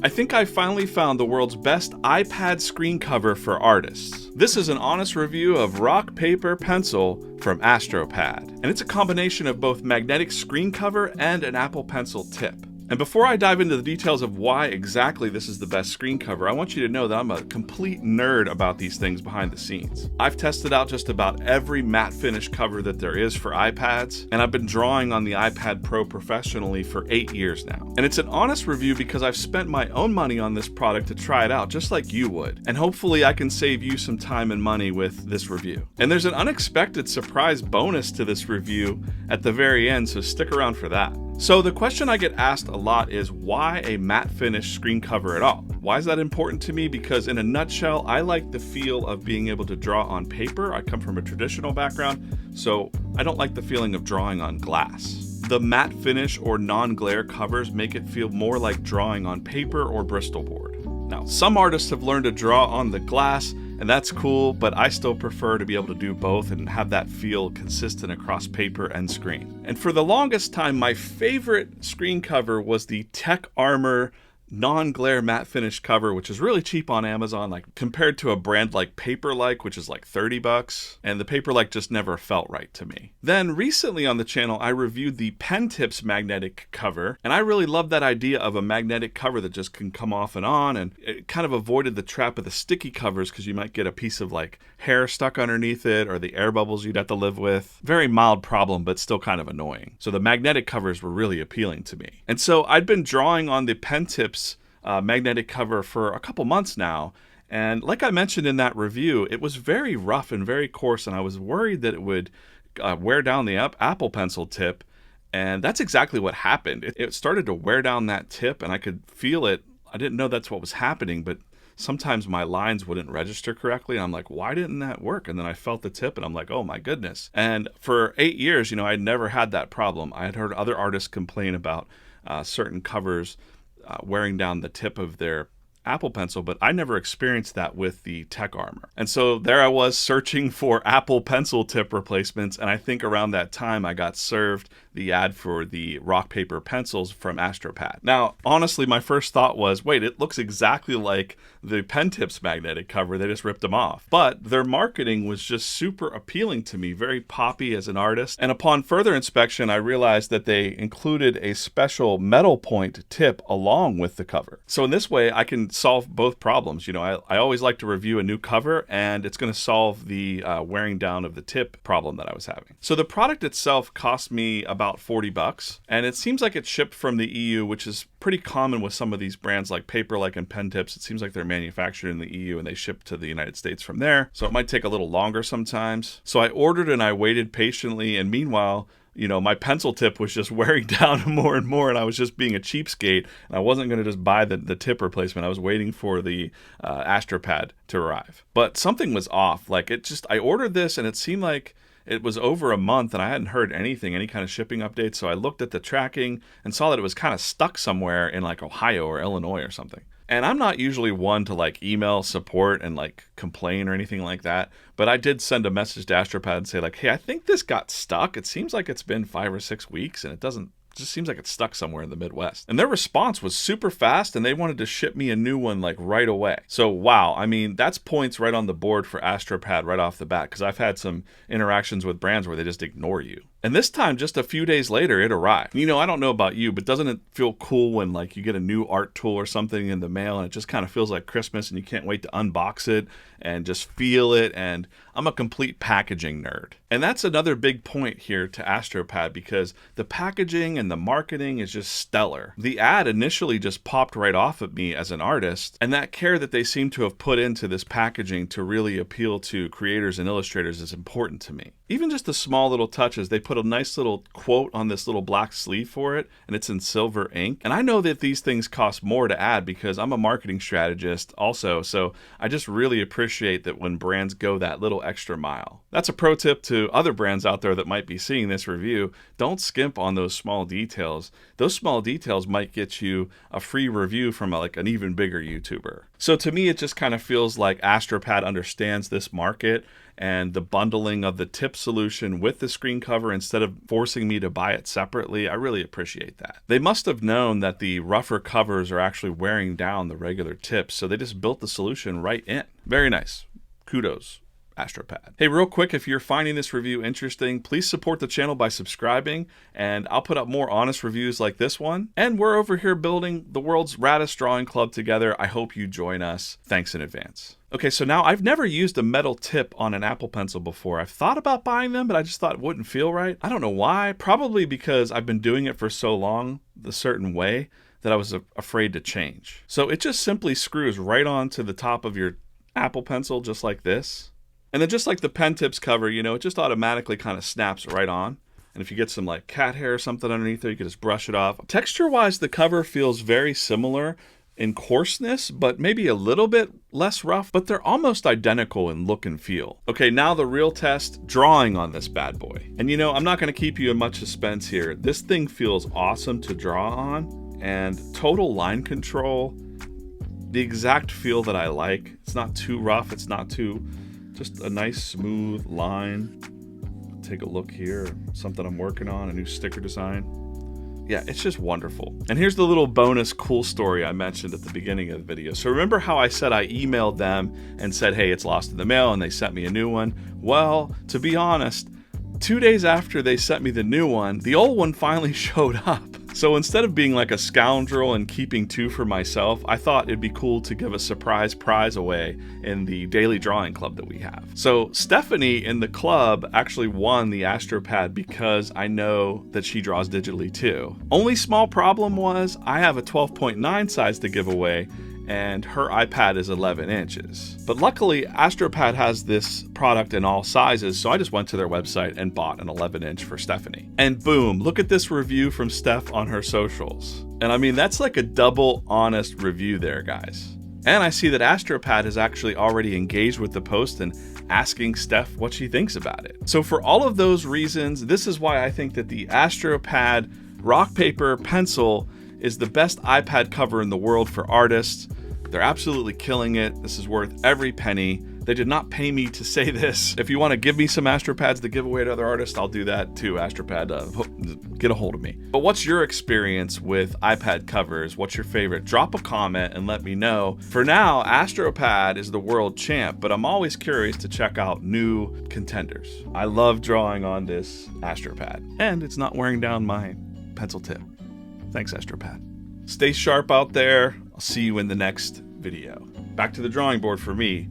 I think I finally found the world's best iPad screen cover for artists. This is an honest review of Rock Paper Pencil from AstroPad, and it's a combination of both magnetic screen cover and an Apple Pencil tip. And before I dive into the details of why exactly this is the best screen cover, I want you to know that I'm a complete nerd about these things behind the scenes. I've tested out just about every matte finish cover that there is for iPads, and I've been drawing on the iPad Pro professionally for 8 years now. And it's an honest review because I've spent my own money on this product to try it out, just like you would. And hopefully I can save you some time and money with this review. And there's an unexpected surprise bonus to this review at the very end, so stick around for that. So the question I get asked a lot is, why a matte finish screen cover at all? Why is that important to me? Because in a nutshell, I like the feel of being able to draw on paper. I come from a traditional background, so I don't like the feeling of drawing on glass. The matte finish or non-glare covers make it feel more like drawing on paper or Bristol board. Now, some artists have learned to draw on the glass, and that's cool, but I still prefer to be able to do both and have that feel consistent across paper and screen. And for the longest time, my favorite screen cover was the Tech Armor non-glare matte finish cover, which is really cheap on Amazon, like compared to a brand like Paperlike, which is like $30, and the Paperlike just never felt right to me. Then recently on the channel, I reviewed the Pen Tips magnetic cover, and I really love that idea of a magnetic cover that just can come off and on, and it kind of avoided the trap of the sticky covers because you might get a piece of like hair stuck underneath it or the air bubbles you'd have to live with. Very mild problem, but still kind of annoying. So the magnetic covers were really appealing to me. And so I'd been drawing on the Pen Tips magnetic cover for a couple months now, and like I mentioned in that review, it was very rough and very coarse, and I was worried that it would wear down the Apple Pencil tip, and that's exactly what happened. It started to wear down that tip, and I could feel it. I didn't know that's what was happening, but sometimes my lines wouldn't register correctly, and I'm like, why didn't that work? And then I felt the tip, and I'm like, oh my goodness. And for 8 years, I'd never had that problem. I had heard other artists complain about certain covers wearing down the tip of their Apple Pencil, but I never experienced that with the Tech Armor. And so there I was searching for Apple Pencil tip replacements, and I think around that time I got served the ad for the Rock Paper Pencils from AstroPad. Now, honestly, my first thought was, wait, it looks exactly like the Pen Tips magnetic cover. They just ripped them off. But their marketing was just super appealing to me, very poppy as an artist. And upon further inspection, I realized that they included a special metal point tip along with the cover. So in this way, I can solve both problems. I always like to review a new cover, and it's going to solve the wearing down of the tip problem that I was having. So the product itself cost me about $40, and it seems like it's shipped from the EU, which is pretty common with some of these brands like Paperlike and Pen Tips. It seems like they're manufactured in the EU and they ship to the United States from there. So it might take a little longer sometimes. So I ordered and I waited patiently, and meanwhile, my pencil tip was just wearing down more and more, and I was just being a cheapskate, and I wasn't going to just buy the tip replacement. I was waiting for the AstroPad to arrive. But something was off. I ordered this, and it seemed like it was over a month, and I hadn't heard anything, any kind of shipping updates. So I looked at the tracking and saw that it was kind of stuck somewhere in like Ohio or Illinois or something. And I'm not usually one to email support and complain or anything like that. But I did send a message to AstroPad and say hey, I think this got stuck. It seems like it's been 5 or 6 weeks, and it just seems like it's stuck somewhere in the Midwest. And their response was super fast, and they wanted to ship me a new one right away. So wow, that's points right on the board for AstroPad right off the bat, because I've had some interactions with brands where they just ignore you. And this time, just a few days later, it arrived. I don't know about you, but doesn't it feel cool when you get a new art tool or something in the mail, and it just kind of feels like Christmas, and you can't wait to unbox it and just feel it? And I'm a complete packaging nerd. And that's another big point here to AstroPad, because the packaging and the marketing is just stellar. The ad initially just popped right off at me as an artist, and that care that they seem to have put into this packaging to really appeal to creators and illustrators is important to me. Even just the small little touches, they put a nice little quote on this little black sleeve for it, and it's in silver ink. And I know that these things cost more to add because I'm a marketing strategist also, so I just really appreciate that when brands go that little extra mile. That's a pro tip to other brands out there that might be seeing this review. Don't skimp on those small details. Those small details might get you a free review from an even bigger YouTuber. So to me, it just kind of feels like AstroPad understands this market, and the bundling of the tip solution with the screen cover instead of forcing me to buy it separately. I really appreciate that. They must have known that the rougher covers are actually wearing down the regular tips, so they just built the solution right in. Very nice. Kudos, AstroPad. Hey, real quick, if you're finding this review interesting, please support the channel by subscribing, and I'll put up more honest reviews like this one. And we're over here building the world's raddest drawing club together. I hope you join us. Thanks in advance. Okay, so now I've never used a metal tip on an Apple Pencil before. I've thought about buying them, but I just thought it wouldn't feel right. I don't know why. Probably because I've been doing it for so long the certain way that I was afraid to change. So it just simply screws right onto the top of your Apple Pencil just like this. And then just like the pen tips cover, you know, it just automatically kind of snaps right on. And if you get some like cat hair or something underneath there, you can just brush it off. Texture-wise, the cover feels very similar in coarseness, but maybe a little bit less rough, but they're almost identical in look and feel. Okay, now the real test, drawing on this bad boy. And you know, I'm not gonna keep you in much suspense here. This thing feels awesome to draw on, and total line control, the exact feel that I like. It's not too rough, it's not too, just a nice smooth line. Take a look here, something I'm working on, a new sticker design. Yeah, it's just wonderful. And here's the little bonus cool story I mentioned at the beginning of the video. So remember how I said I emailed them and said, hey, it's lost in the mail, and they sent me a new one? Well, to be honest, 2 days after they sent me the new one, the old one finally showed up. So instead of being like a scoundrel and keeping two for myself, I thought it'd be cool to give a surprise prize away in the daily drawing club that we have. So Stephanie in the club actually won the AstroPad because I know that she draws digitally too. Only small problem was I have a 12.9 size to give away, and her iPad is 11 inches. But luckily, AstroPad has this product in all sizes, so I just went to their website and bought an 11-inch for Stephanie. And boom, look at this review from Steph on her socials. And I mean, that's like a double honest review there, guys. And I see that AstroPad has actually already engaged with the post and asking Steph what she thinks about it. So for all of those reasons, this is why I think that the AstroPad Rock Paper Pencil is the best iPad cover in the world for artists. They're absolutely killing it. This is worth every penny. They did not pay me to say this. If you want to give me some AstroPads to give away to other artists, I'll do that too. AstroPad, get a hold of me. But what's your experience with iPad covers? What's your favorite? Drop a comment and let me know. For now, AstroPad is the world champ, but I'm always curious to check out new contenders. I love drawing on this AstroPad, and it's not wearing down my pencil tip. Thanks, AstroPad. Stay sharp out there. I'll see you in the next video. Back to the drawing board for me.